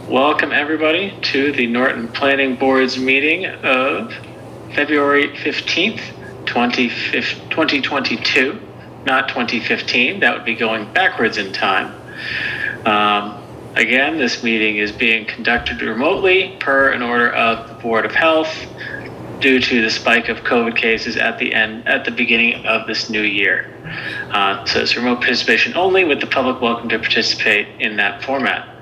Welcome everybody to the Norton Planning Board's meeting of February 15th, 2022, not 2015. That would be going backwards in time. Again, this meeting is being conducted remotely per an order of the Board of Health due to the spike of COVID cases at the beginning of this new year. So it's remote participation only, with the public welcome to participate in that format.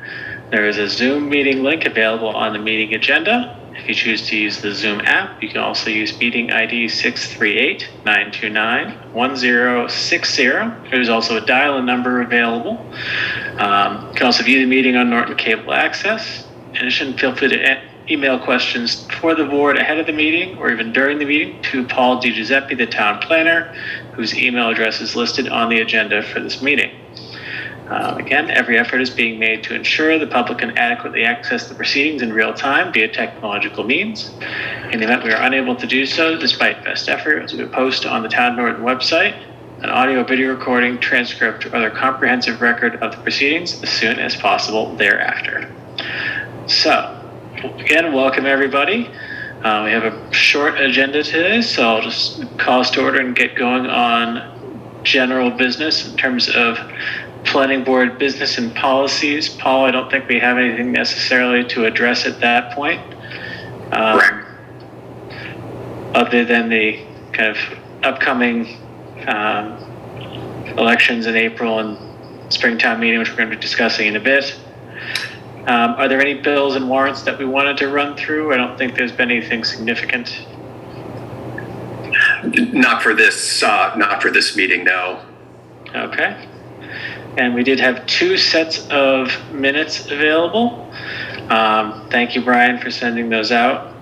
There is a Zoom meeting link available on the meeting agenda. If you choose to use the Zoom app, you can also use meeting ID 638-929-1060. There's also a dial-in number available. You can also view the meeting on Norton Cable Access. In addition, feel free to email questions for the board ahead of the meeting or even during the meeting to Paul DiGiuseppe, the town planner, whose email address is listed on the agenda for this meeting. Again, every effort is being made to ensure the public can adequately access the proceedings in real time via technological means. In the event we are unable to do so, despite best efforts, we will post on the Town Norton website an audio, video recording, transcript, or other comprehensive record of the proceedings as soon as possible thereafter. So, again, welcome everybody. We have a short agenda today, so I'll just call us to order and get going on general business in terms of planning board business and policies. Paul, I don't think we have anything necessarily to address at that point. Other than the kind of upcoming elections in April and Springtown Meeting, which we're going to be discussing in a bit. Are there any bills and warrants that we wanted to run through? I don't think there's been anything significant. Not for this meeting, no. Okay. And we did have 2 sets of minutes available. Thank you, Brian, for sending those out.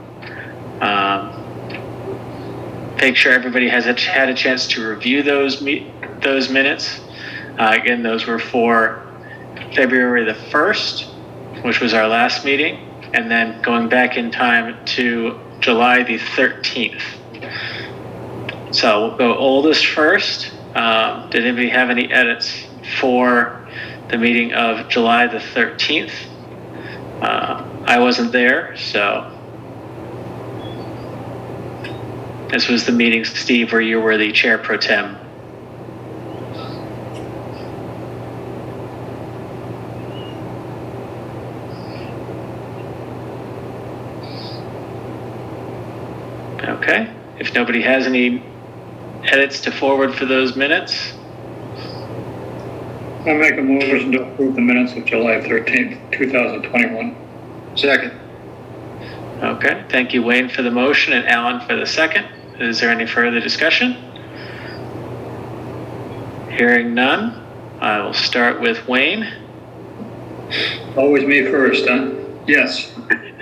Make sure everybody has had a chance to review those minutes. Again, those were for February the 1st, which was our last meeting, and then going back in time to July the 13th. So we'll go oldest first. Did anybody have any edits for the meeting of July the 13th? I wasn't there, so this was the meeting, Steve, where you were the chair pro tem. Okay, if nobody has any edits to forward for those minutes. I make a motion to approve the minutes of July 13th, 2021. Second. Okay, thank you, Wayne, for the motion and Alan for the second. Is there any further discussion? Hearing none, I will start with Wayne. Always me first, huh? Yes.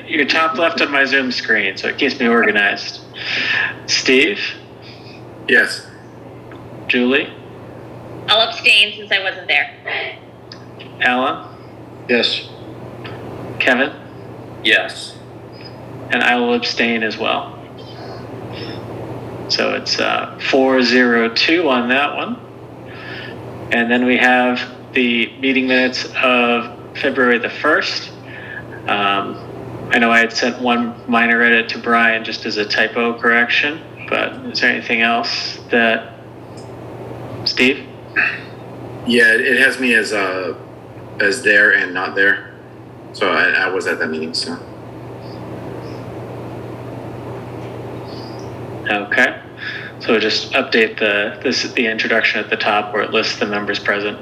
You're top left on my Zoom screen, so it keeps me organized. Steve? Yes. Julie? I'll abstain since I wasn't there. Alan? Yes. Kevin? Yes. And I will abstain as well. So it's 4-0-2 on that one. And then we have the meeting minutes of February the 1st. I know I had sent one minor edit to Brian just as a typo correction, but is there anything else that, Steve? Yeah, it has me as there and not there. So I was at that meeting, so. Okay. So just update the introduction at the top where it lists the members present.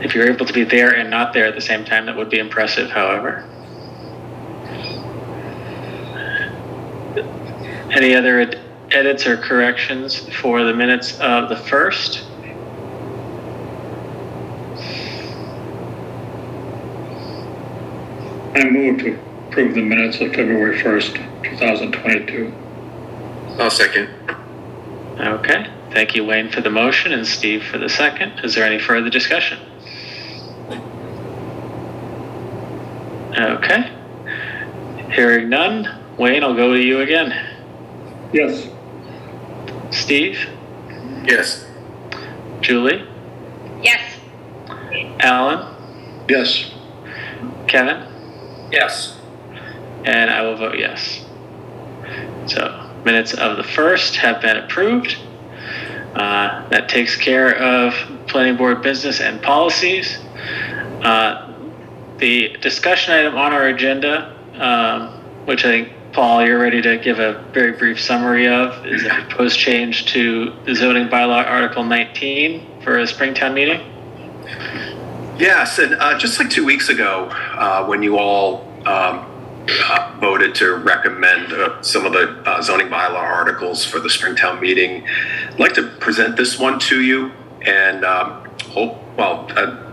If you're able to be there and not there at the same time, that would be impressive, however. Any other edits or corrections for the minutes of the 1st? I move to approve the minutes of February 1st, 2022. I'll second. Okay. Thank you, Wayne, for the motion and Steve for the second. Is there any further discussion? Okay. Hearing none. Wayne, I'll go to you again. Yes. Steve? Yes. Julie? Yes. Alan? Yes. Kevin? Yes. And I will vote yes. So minutes of the 1st have been approved. That takes care of planning board business and policies. The discussion item on our agenda, which I think, Paul, you're ready to give a very brief summary of, is a proposed change to the zoning bylaw Article 19 for a Springtown meeting. Yes, and just like 2 weeks ago, when you all voted to recommend some of the zoning bylaw articles for the Springtown meeting, I'd like to present this one to you and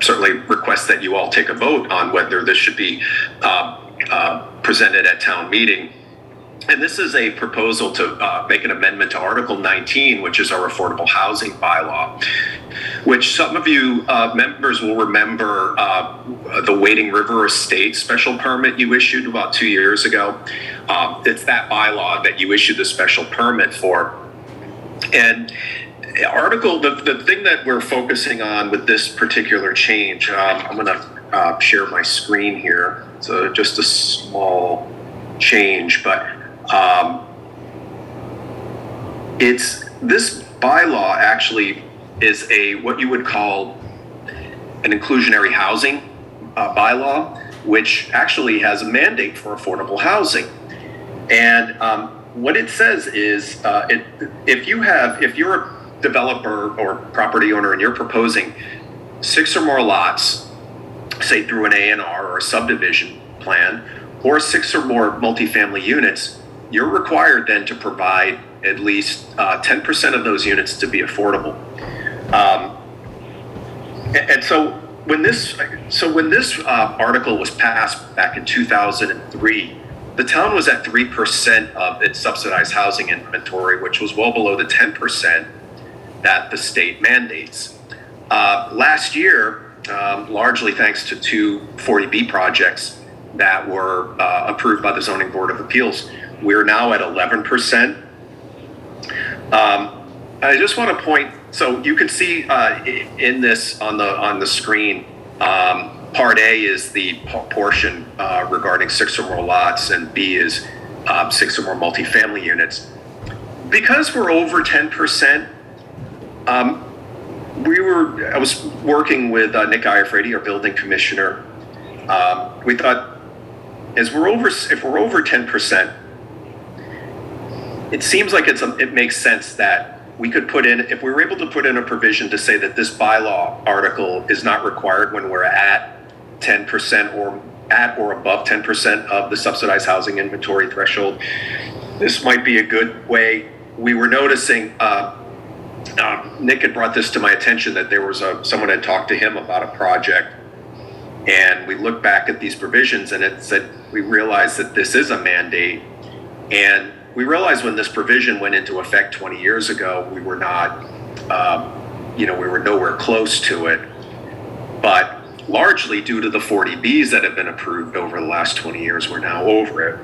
certainly request that you all take a vote on whether this should be presented at town meeting. And this is a proposal to make an amendment to Article 19, which is our affordable housing bylaw, which some of you members will remember the Wading River Estate special permit you issued about 2 years ago. It's that bylaw that you issued the special permit for. And the thing that we're focusing on with this particular change, I'm going to share my screen here. So just a small change, but this bylaw actually is what you would call an inclusionary housing bylaw, which actually has a mandate for affordable housing. And what it says is if you're a developer or property owner and you're proposing 6 or more lots, say through an A&R or a subdivision plan, or 6 or more multifamily units, you're required then to provide at least 10% of those units to be affordable. And so when this article was passed back in 2003, the town was at 3% of its subsidized housing inventory, which was well below the 10% that the state mandates. Last year, largely thanks to 2 40B projects that were approved by the Zoning Board of Appeals, we're now at 11%. I just want to point, so you can see in this on the screen, Part A is the portion regarding 6 or more lots, and B is 6 or more multifamily units. Because we're over 10%, I was working with Nick Iafredi, our building commissioner. We thought, if we're over 10%, it seems like it makes sense that we could put in, if we were able to put in a provision to say that this bylaw article is not required when we're at 10% or at or above 10% of the subsidized housing inventory threshold, this might be a good way. We were noticing, Nick had brought this to my attention that there was someone had talked to him about a project, and we looked back at these provisions and it said, we realized that this is a mandate. And we realized when this provision went into effect 20 years ago, we were not, we were nowhere close to it. But largely due to the 40Bs that have been approved over the last 20 years, we're now over it.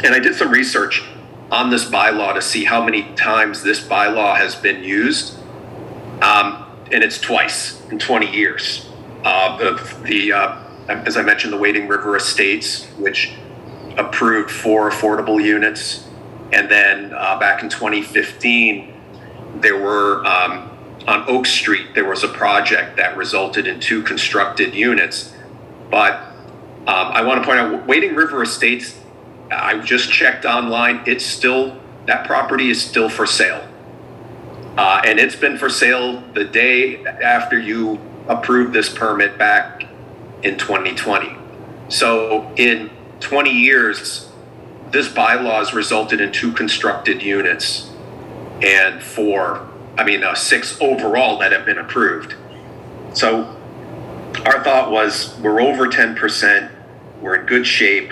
And I did some research on this bylaw to see how many times this bylaw has been used. And it's twice in 20 years. As I mentioned, the Wading River Estates, which approved 4 affordable units. And then back in 2015, there were, on Oak Street, there was a project that resulted in 2 constructed units. But I want to point out, Wading River Estates, I just checked online, that property is still for sale. And it's been for sale the day after you approved this permit back in 2020. So in 20 years, this bylaw has resulted in 2 constructed units and 6 overall that have been approved. So our thought was, we're over 10%, we're in good shape.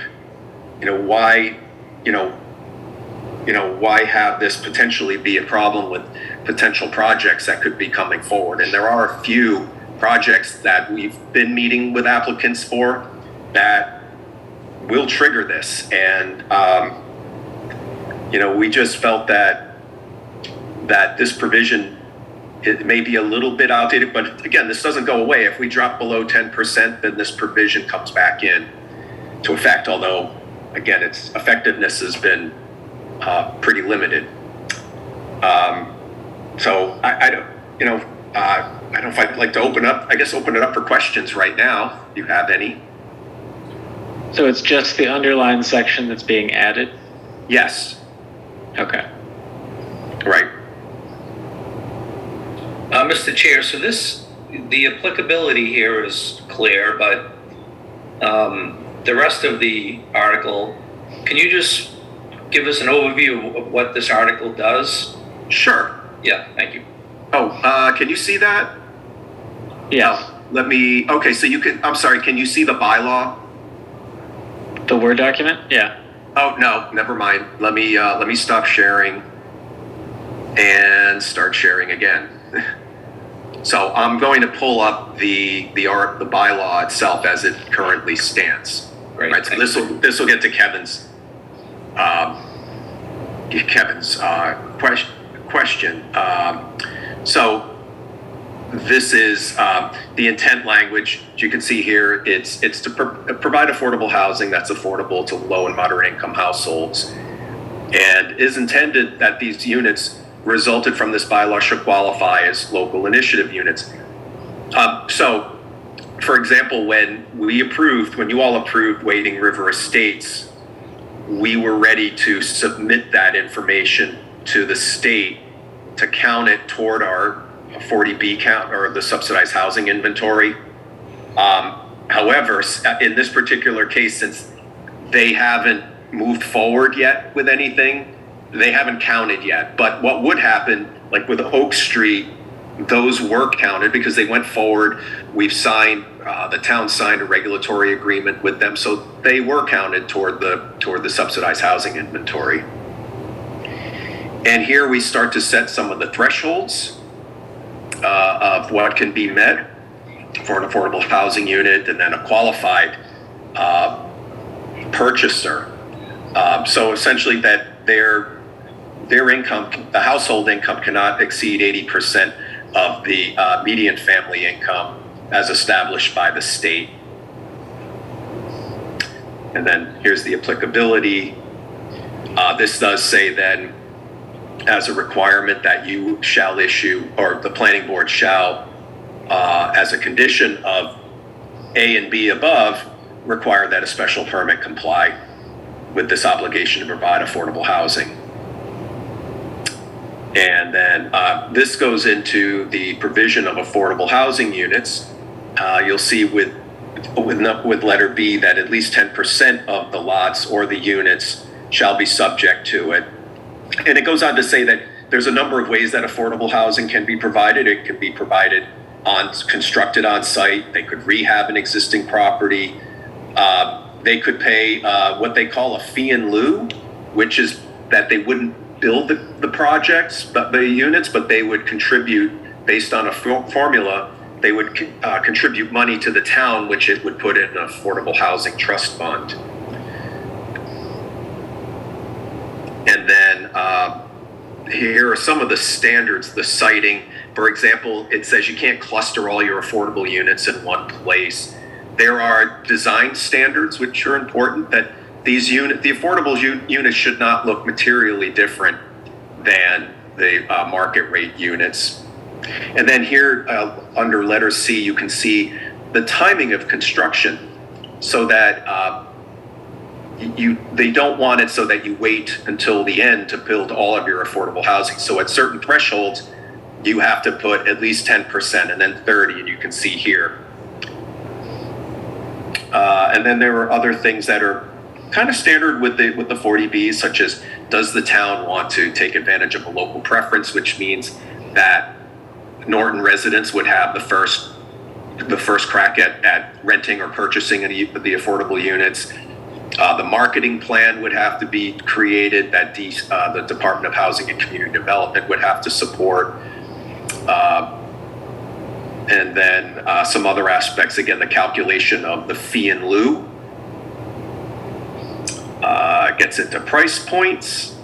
Why have this potentially be a problem with potential projects that could be coming forward? And there are a few projects that we've been meeting with applicants for that will trigger this. And, we just felt that this provision It may be a little bit outdated, but again, this doesn't go away. If we drop below 10%, then this provision comes back in to effect, although, again, its effectiveness has been pretty limited. So I don't, I don't know if I'd like to open it up for questions right now, if you have any. So it's just the underlined section that's being added? Yes, Okay. right. Mr. Chair, so the applicability here is clear, but the rest of the article, can you just give us an overview of what this article does? Sure. Yeah, thank you. Oh, can you see that? Yes. Okay, so I'm sorry, can you see the bylaw? The Word document? Yeah. Oh, no, never mind. Let me stop sharing and start sharing again. So I'm going to pull up the bylaw itself as it currently stands. Great. Right, so this will get to Kevin's question. So this is the intent language. As you can see here, it's to provide affordable housing that's affordable to low and moderate income households, and is intended that these units resulted from this bylaw should qualify as local initiative units. So, for example, when you all approved Wading River Estates, we were ready to submit that information to the state to count it toward our 40B count, or the subsidized housing inventory. However, in this particular case, since they haven't moved forward yet with anything, they haven't counted yet. But what would happen, like with Oak Street, those were counted because they went forward. We've signed, the town signed a regulatory agreement with them, so they were counted toward the subsidized housing inventory. And here we start to set some of the thresholds of what can be met for an affordable housing unit, and then a qualified purchaser. So essentially that their income, the household income, cannot exceed 80% of the median family income as established by the state. And then here's the applicability. This does say then, as a requirement, that you shall issue, or the planning board shall, as a condition of A and B above, require that a special permit comply with this obligation to provide affordable housing. And then this goes into the provision of affordable housing units. You'll see with letter B that at least 10% of the lots or the units shall be subject to it. And it goes on to say that there's a number of ways that affordable housing can be provided. It can be provided constructed on site. They could rehab an existing property. They could pay what they call a fee in lieu, which is that they wouldn't build the projects, but the units, but they would contribute based on a formula. They would contribute money to the town, which it would put in an affordable housing trust fund. And then here are some of the standards, the citing. For example, it says you can't cluster all your affordable units in one place. There are design standards, which are important, that the affordable units should not look materially different than the market rate units. And then here under letter C, you can see the timing of construction, so that they don't want it so that you wait until the end to build all of your affordable housing. So at certain thresholds, you have to put at least 10% and then 30%, and you can see here. And then there are other things that are kind of standard with the 40Bs, such as, does the town want to take advantage of a local preference, which means that Norton residents would have the first crack at renting or purchasing any of the affordable units. The marketing plan would have to be created that the Department of Housing and Community Development would have to support. And then some other aspects, again, the calculation of the fee in lieu gets into price points,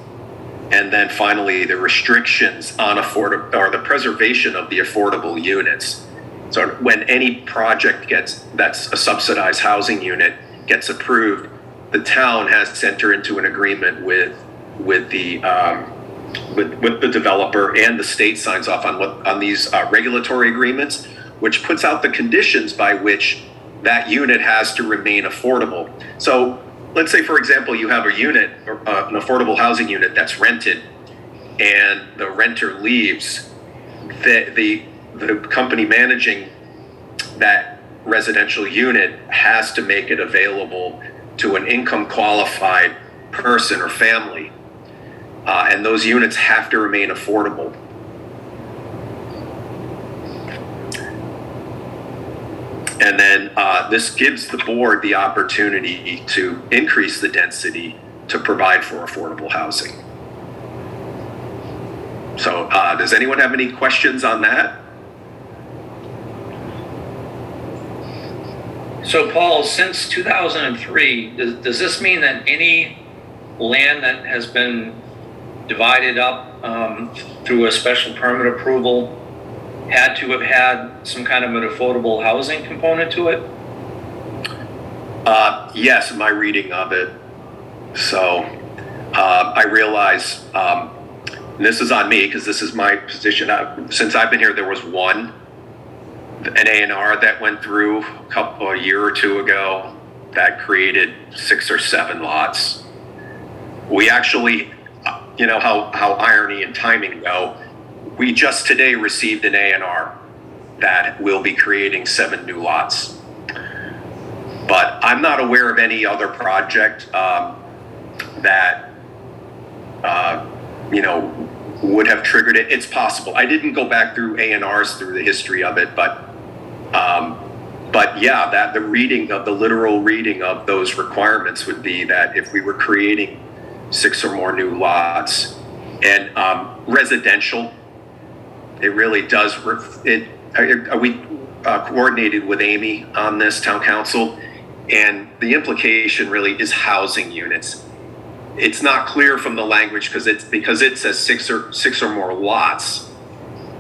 And then finally, the restrictions on or the preservation of the affordable units. So when any project that's a subsidized housing unit gets approved, the town has to enter into an agreement with the developer, and the state signs off on these regulatory agreements, which puts out the conditions by which that unit has to remain affordable. So let's say, for example, you have a unit, an affordable housing unit that's rented, and the renter leaves. The company managing that residential unit has to make it available to an income qualified person or family. And those units have to remain affordable. And then this gives the board the opportunity to increase the density to provide for affordable housing. So does anyone have any questions on that? So Paul, since 2003, does this mean that any land that has been divided up through a special permit approval had to have had some kind of an affordable housing component to it? Yes, my reading of it. So I realize, and this is on me because this is my position. Since I've been here, there was an A&R that went through a year or two ago that created 6 or 7 lots. We actually, you know how irony and timing go. We just today received an A&R that will be creating 7 new lots. But I'm not aware of any other project that would have triggered it. It's possible. I didn't go back through A&Rs through the history of it, but yeah, that the literal reading of those requirements would be that if we were creating 6 or more new lots and residential, it really does. We coordinated with Amy on this, town council, and the implication really is housing units. It's not clear from the language because it says 6 or more lots,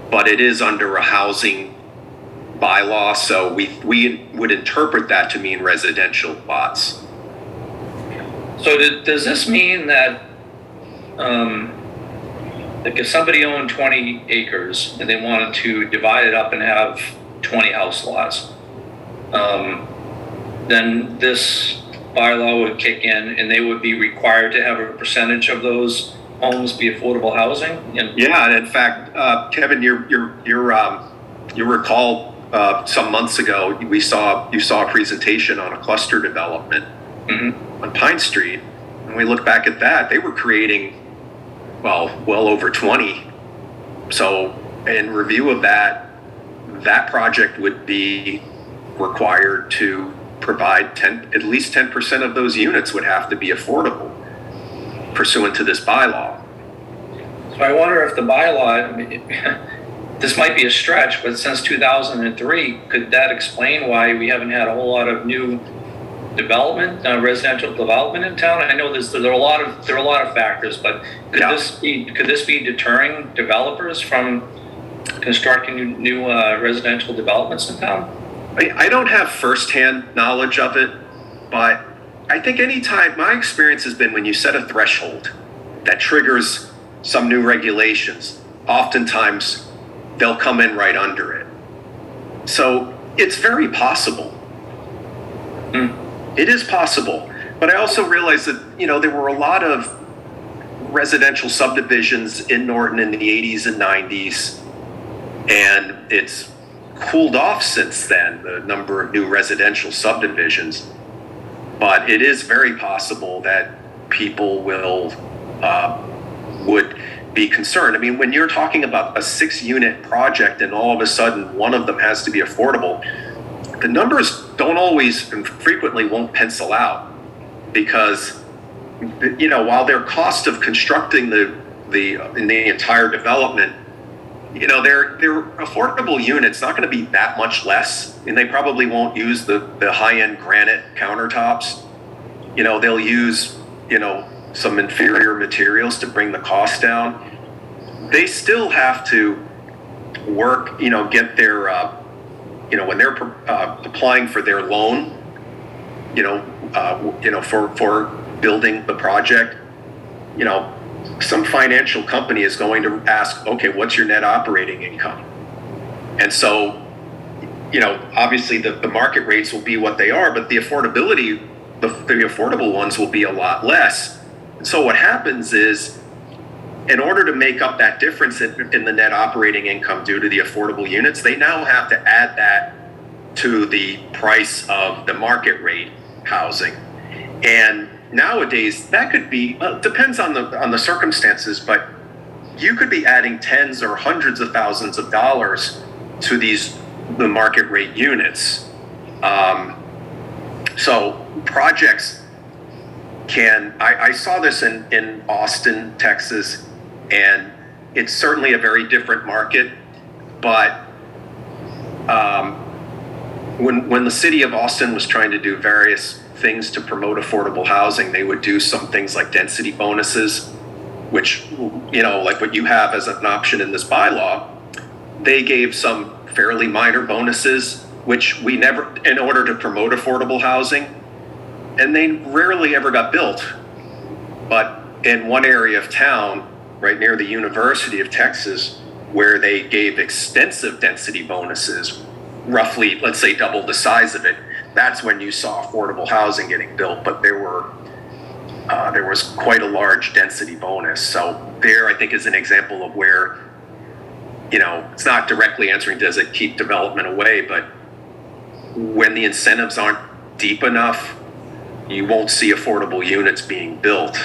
but it is under a housing bylaw, so we would interpret that to mean residential lots. So does this mean that like if somebody owned 20 acres and they wanted to divide it up and have 20 house lots, then this bylaw would kick in and they would be required to have a percentage of those homes be affordable housing? Yeah, and in fact, Kevin, you recall some months ago you saw a presentation on a cluster development on Pine Street, and we look back at that, they were creating well over 20. So in review of that project would be required to provide at least 10% of those units would have to be affordable pursuant to this bylaw. So I wonder if the bylaw, this might be a stretch, but since 2003, could that explain why we haven't had a whole lot of new development, residential development in town? I know there are a lot of factors, but could this be deterring developers from constructing new residential developments in town? I don't have firsthand knowledge of it, but I think anytime, my experience has been when you set a threshold that triggers some new regulations, oftentimes they'll come in right under it. So it's very possible. It is possible. But I also realized that, there were a lot of residential subdivisions in Norton in the 80s and 90s, and it's cooled off since then, the number of new residential subdivisions. But it is very possible that people would be concerned. I mean, when you're talking about a 6-unit project and all of a sudden one of them has to be affordable, the numbers don't always and frequently won't pencil out, because while their cost of constructing the entire development, their affordable units not going to be that much less, and they probably won't use the high-end granite countertops. They'll use some inferior materials to bring the cost down, they still have to work, get their, when they're applying for their loan, for building the project, some financial company is going to ask, okay, what's your net operating income? And so, obviously the market rates will be what they are, but the affordability, the affordable ones will be a lot less. And so what happens is, in order to make up that difference in the net operating income due to the affordable units, they now have to add that to the price of the market rate housing. And nowadays, that could be, depends on the circumstances, but you could be adding tens or hundreds of thousands of dollars to the market rate units. So projects I saw this in Austin, Texas, and it's certainly a very different market, but when the city of Austin was trying to do various things to promote affordable housing, they would do some things like density bonuses, which, like what you have as an option in this bylaw. They gave some fairly minor bonuses, which we never, in order to promote affordable housing, and they rarely ever got built. But in one area of town, right near the University of Texas, where they gave extensive density bonuses, roughly, let's say, double the size of it, that's when you saw affordable housing getting built. But there was quite a large density bonus. So there, I think, is an example of where, it's not directly answering, does it keep development away? But when the incentives aren't deep enough, you won't see affordable units being built.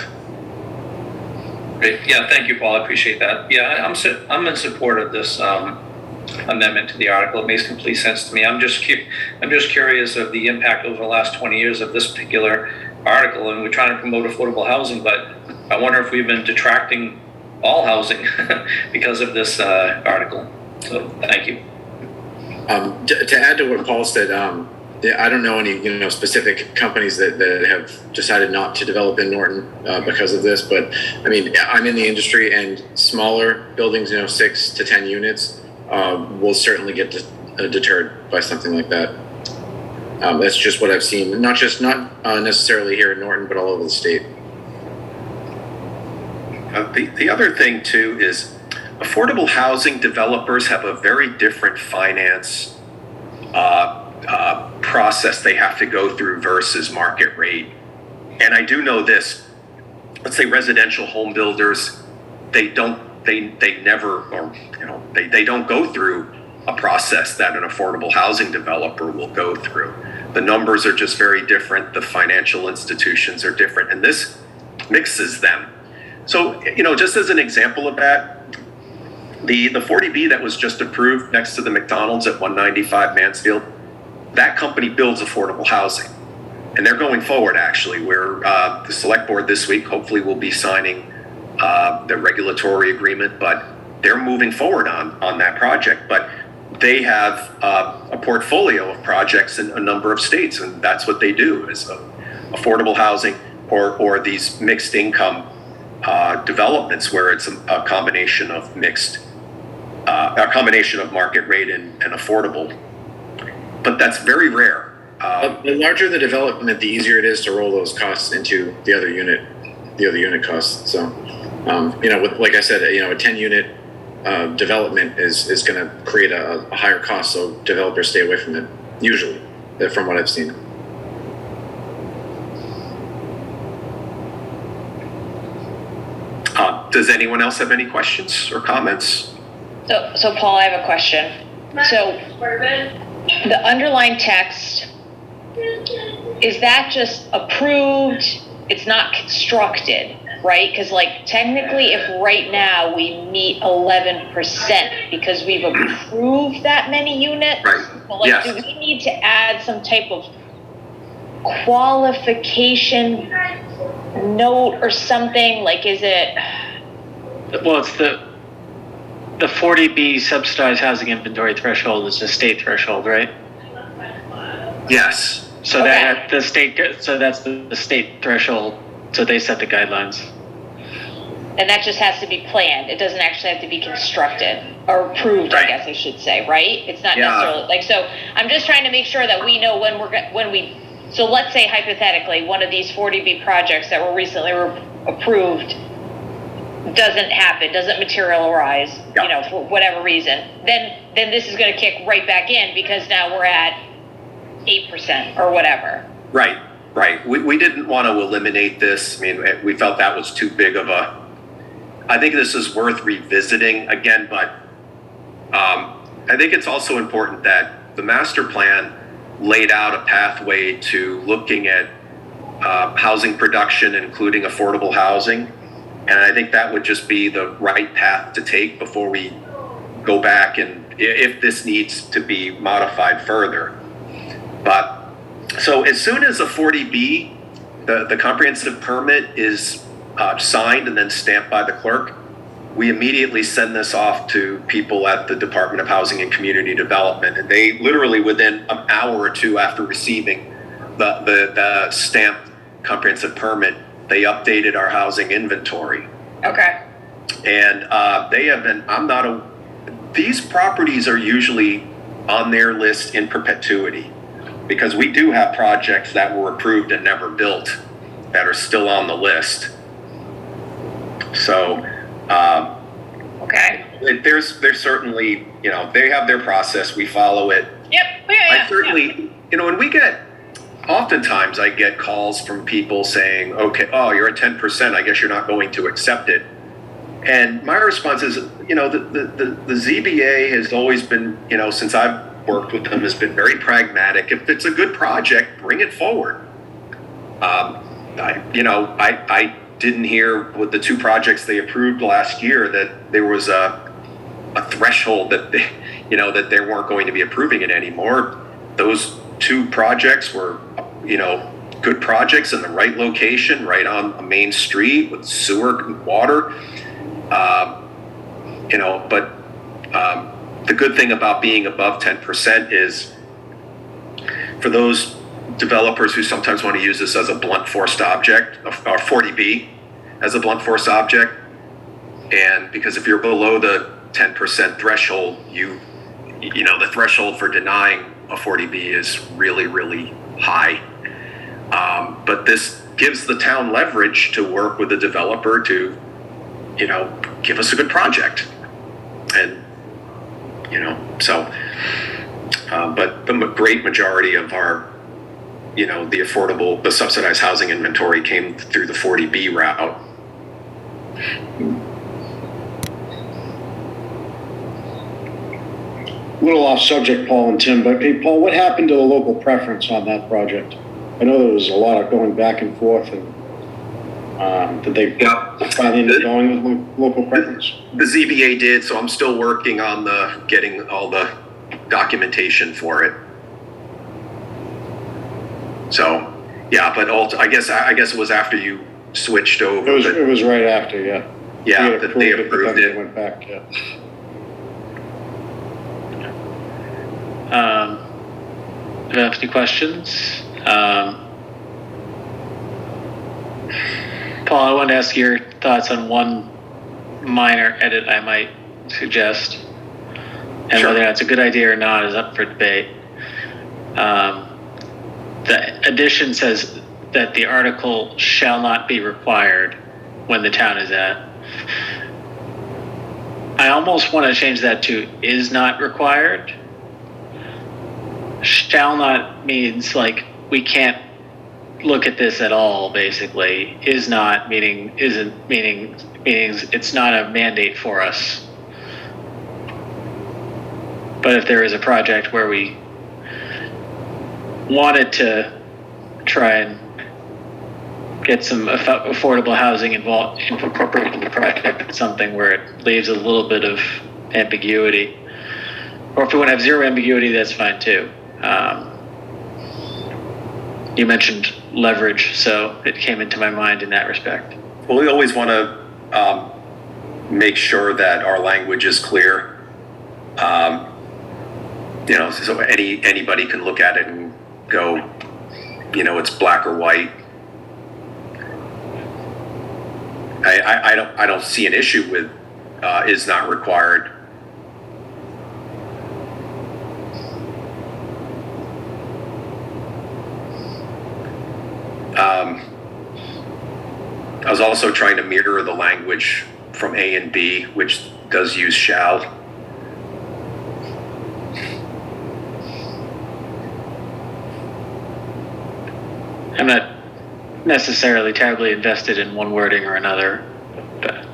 Great. Yeah, thank you, Paul. I appreciate that. Yeah, I'm in support of this amendment to the article. It makes complete sense to me. I'm just curious of the impact over the last 20 years of this particular article, and we're trying to promote affordable housing, but I wonder if we've been detracting all housing because of this article. So thank you. To add to what Paul said, I don't know any specific companies that have decided not to develop in Norton because of this, but I mean, I'm in the industry, and smaller buildings, 6 to 10 units, will certainly get deterred by something like that. That's just what I've seen, not necessarily here in Norton, but all over the state. The other thing too is affordable housing developers have a very different finance process they have to go through versus market rate. And I do know this, let's say residential home builders, they don't go through a process that an affordable housing developer will go through. The numbers are just very different. The financial institutions are different, and this mixes them. So, just as an example of that, the 40B that was just approved next to the McDonald's at 195 Mansfield, that company builds affordable housing. And they're going forward, actually, where the select board this week hopefully will be signing the regulatory agreement, but they're moving forward on that project. But they have a portfolio of projects in a number of states, and that's what they do, is affordable housing or these mixed income developments where it's a combination of market rate and affordable. But that's very rare. The larger the development, the easier it is to roll those costs into the other unit costs. So, like I said, a 10 unit development is going to create a higher cost, so developers stay away from it, usually, from what I've seen. Does anyone else have any questions or comments? So Paul, I have a question. So the underlying text, is that just approved? It's not constructed, right? Because technically, if right now we meet 11% because we've approved that many units, right. Well, yes. Do we need to add some type of qualification note or something? Is it? Well, it's the 40B subsidized housing inventory threshold is the state threshold, right? Yes. So Okay. that's the state threshold So they set the guidelines. And that just has to be planned. It doesn't actually have to be constructed or approved, I Right. guess I should say, right? It's not Yeah. necessarily like, so I'm just trying to make sure that we know so let's say hypothetically, one of these 40B projects that were recently approved doesn't happen, doesn't materialize, Yeah. you know, for whatever reason, then this is going to kick right back in because now we're at 8% or whatever. Right. We didn't want to eliminate this. I mean, we felt that was too big of a, I think this is worth revisiting again, but I think it's also important that the master plan laid out a pathway to looking at housing production, including affordable housing. And I think that would just be the right path to take before we go back and if this needs to be modified further. But so as soon as a 40B, the comprehensive permit is signed and then stamped by the clerk, we immediately send this off to people at the Department of Housing and Community Development. And they literally within an hour or two after receiving the stamped comprehensive permit, they updated our housing inventory. Okay. And they have been, these properties are usually on their list in perpetuity because we do have projects that were approved and never built that are still on the list. So, Okay. there's certainly, you know, they have their process, we follow it. Yep. Yeah. I certainly, you know, and oftentimes I get calls from people saying, okay, oh, you're at 10%, I guess you're not going to accept it. And my response is, you know, the ZBA has always been, you know, since I've worked with them, has been very pragmatic. If it's a good project, bring it forward. I didn't hear with the two projects they approved last year that there was a threshold that they, you know, that they weren't going to be approving it anymore. Those two projects were, you know, good projects in the right location, right on a main street with sewer and water. But the good thing about being above 10% is for those developers who sometimes want to use this as a blunt force object, or 40B as a blunt force object. And because if you're below the 10% threshold, you know, the threshold for denying a 40B is really, really high. But this gives the town leverage to work with the developer to, you know, give us a good project. And, you know, so, but the great majority of our, you know, the subsidized housing inventory came through the 40B route. A little off subject, Paul and Tim, but hey, Paul, what happened to the local preference on that project? I know there was a lot of going back and forth, and did they finally end up going with local preference? The ZBA did, so I'm still working on getting all the documentation for it. So, yeah, but I guess it was after you switched over. It was right after, yeah. Yeah, that they approved it. Went back, yeah. Do you have any questions? Paul, I wanted to ask your thoughts on one minor edit I might suggest. And Sure. whether that's a good idea or not is up for debate. The addition says that the article shall not be required when the town is at. I almost want to change that to is not required. Shall not means like we can't look at this at all, basically. Is not meaning isn't meaning means it's not a mandate for us. But if there is a project where we wanted to try and get some affordable housing incorporated in the project, it's something where it leaves a little bit of ambiguity. Or if we want to have zero ambiguity, that's fine too. You mentioned leverage, so it came into my mind in that respect. Well, we always want to make sure that our language is clear. So anybody can look at it and go, it's black or white. I don't see an issue with is not required. I was also trying to mirror the language from A and B, which does use shall. I'm not necessarily terribly invested in one wording or another, but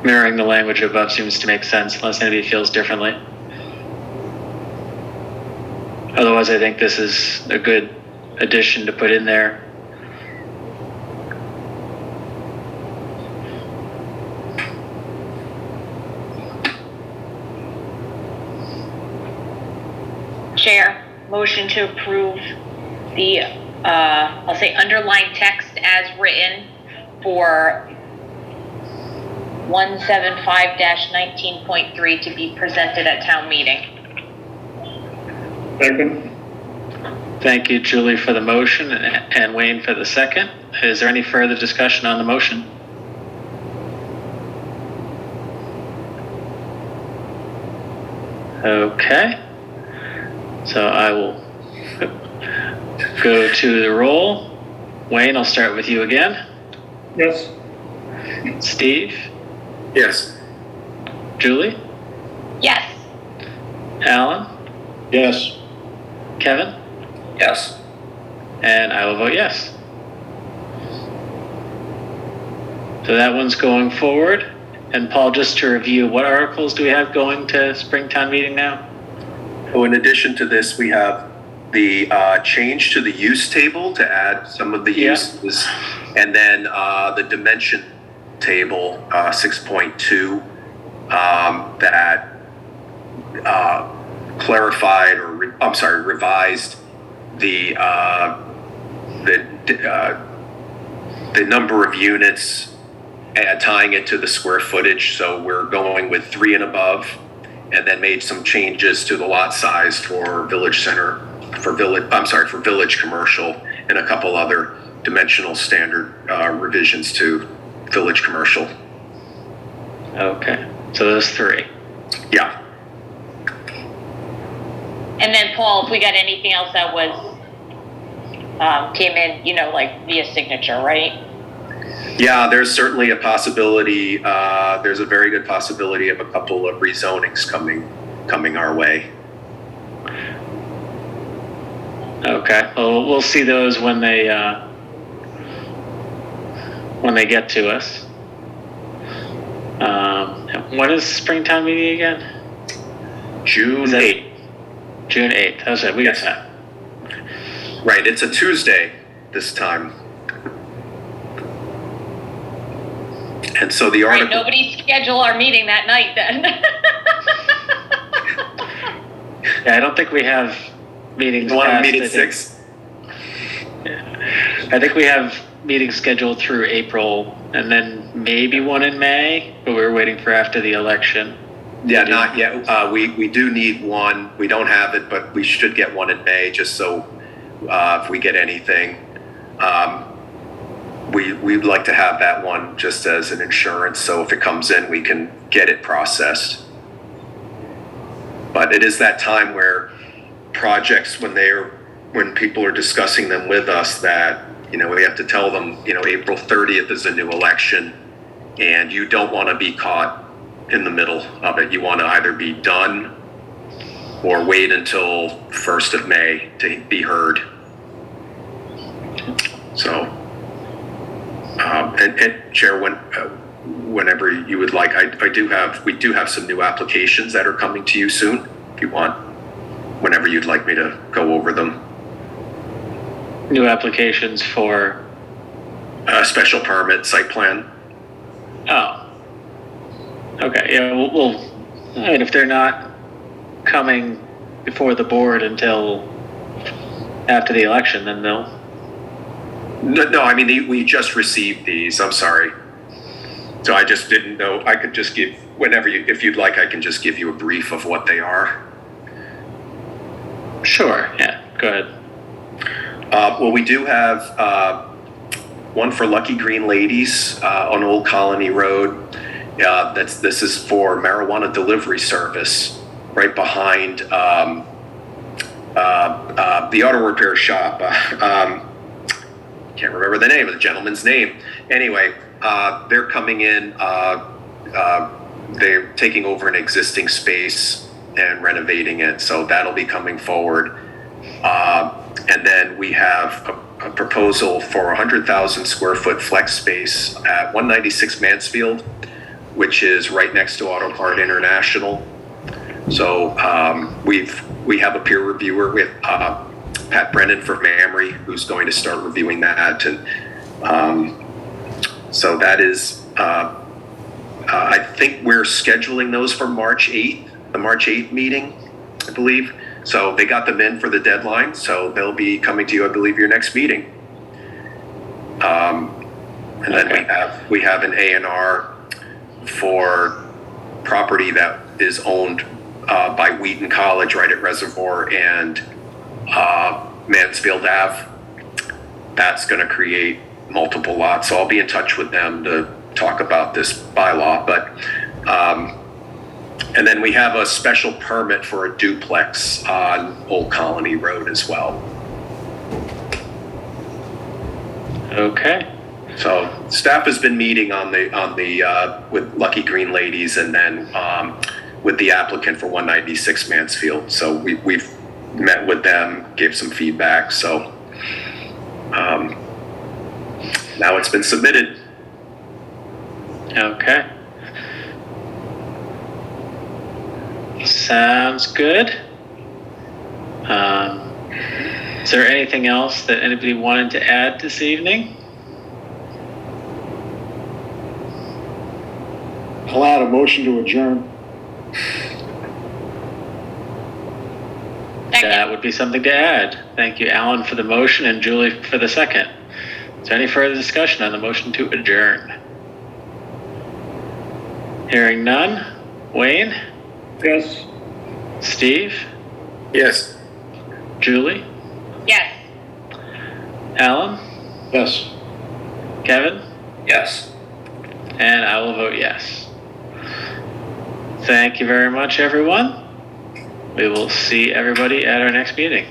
mirroring the language above seems to make sense unless anybody feels differently. Otherwise, I think this is a good addition to put in there. Chair, motion to approve the, I'll say underlined text as written for 175-19.3 to be presented at town meeting. Second. Thank you, Julie, for the motion and Wayne for the second. Is there any further discussion on the motion? Okay. So I will go to the roll. Wayne, I'll start with you again. Yes. Steve? Yes. Julie? Yes. Alan? Yes. Kevin? Yes. And I will vote yes. So that one's going forward. And Paul, just to review, what articles do we have going to Springtown Meeting now? So in addition to this, we have the change to the use table to add some of the uses, and then the dimension table 6.2 that clarified or revised the number of units and tying it to the square footage. So we're going with 3 and above, and then made some changes to the lot size for village center, for village commercial, and a couple other dimensional standard revisions to village commercial. Okay, so those 3. Yeah. And then Paul, if we got anything else that was, came in, like via signature, right? Yeah, there's certainly a possibility. There's a very good possibility of a couple of rezonings coming our way. Okay, well, we'll see those when they get to us. When is Springtown Meeting again? June 8th. June 8th. That's it. We got that. Right, it's a Tuesday this time. And so the article... Right, nobody schedule our meeting that night then. Yeah, I don't think we have meetings. You want to past, meet I at think. 6? I think we have meetings scheduled through April, and then maybe one in May, but we're waiting for after the election. Yeah, not yet. We do need one. We don't have it, but we should get one in May, just so if we get anything. We'd like to have that one just as an insurance, so if it comes in, we can get it processed. But it is that time where projects, when people are discussing them with us, that, we have to tell them, April 30th is a new election, and you don't want to be caught in the middle of it. You want to either be done or wait until 1st of May to be heard. So, and Chair, whenever you would like, we do have some new applications that are coming to you soon, if you want, whenever you'd like me to go over them. New applications for? Special permit, site plan. Oh. Okay, yeah, I mean, if they're not coming before the board until after the election, then they'll... No, I mean, we just received these, I'm sorry. So I just didn't know, I could just give, if you'd like, I can just give you a brief of what they are. Sure, yeah, go ahead. Well, we do have one for Lucky Green Ladies on Old Colony Road. This is for marijuana delivery service right behind the auto repair shop. Can't remember the name of the gentleman's name. Anyway, they're coming in. They're taking over an existing space and renovating it, so that'll be coming forward. And then we have a proposal for 100,000 square foot flex space at 196 Mansfield, which is right next to Auto Part International. So we have a peer reviewer with Pat Brennan from Mamrie, who's going to start reviewing that, and so that is. I think we're scheduling those for March 8th, the March 8th meeting, I believe. So they got them in for the deadline, so they'll be coming to you, I believe, your next meeting. And then we have an A&R for property that is owned by Wheaton College right at Reservoir and Mansfield Ave. That's going to create multiple lots. So I'll be in touch with them to talk about this bylaw. But and then we have a special permit for a duplex on Old Colony Road as well. Okay. So staff has been meeting on the with Lucky Green Ladies, and then with the applicant for 196 Mansfield. So we've met with them, gave some feedback. So now it's been submitted. Okay. Sounds good. Is there anything else that anybody wanted to add this evening? I'll add a motion to adjourn. That would be something to add. Thank you, Alan, for the motion and Julie for the second. Is there any further discussion on the motion to adjourn? Hearing none. Wayne? Yes. Steve? Yes. Julie? Yes. Alan? Yes. Kevin? Yes. And I will vote yes. Thank you very much, everyone. We will see everybody at our next meeting.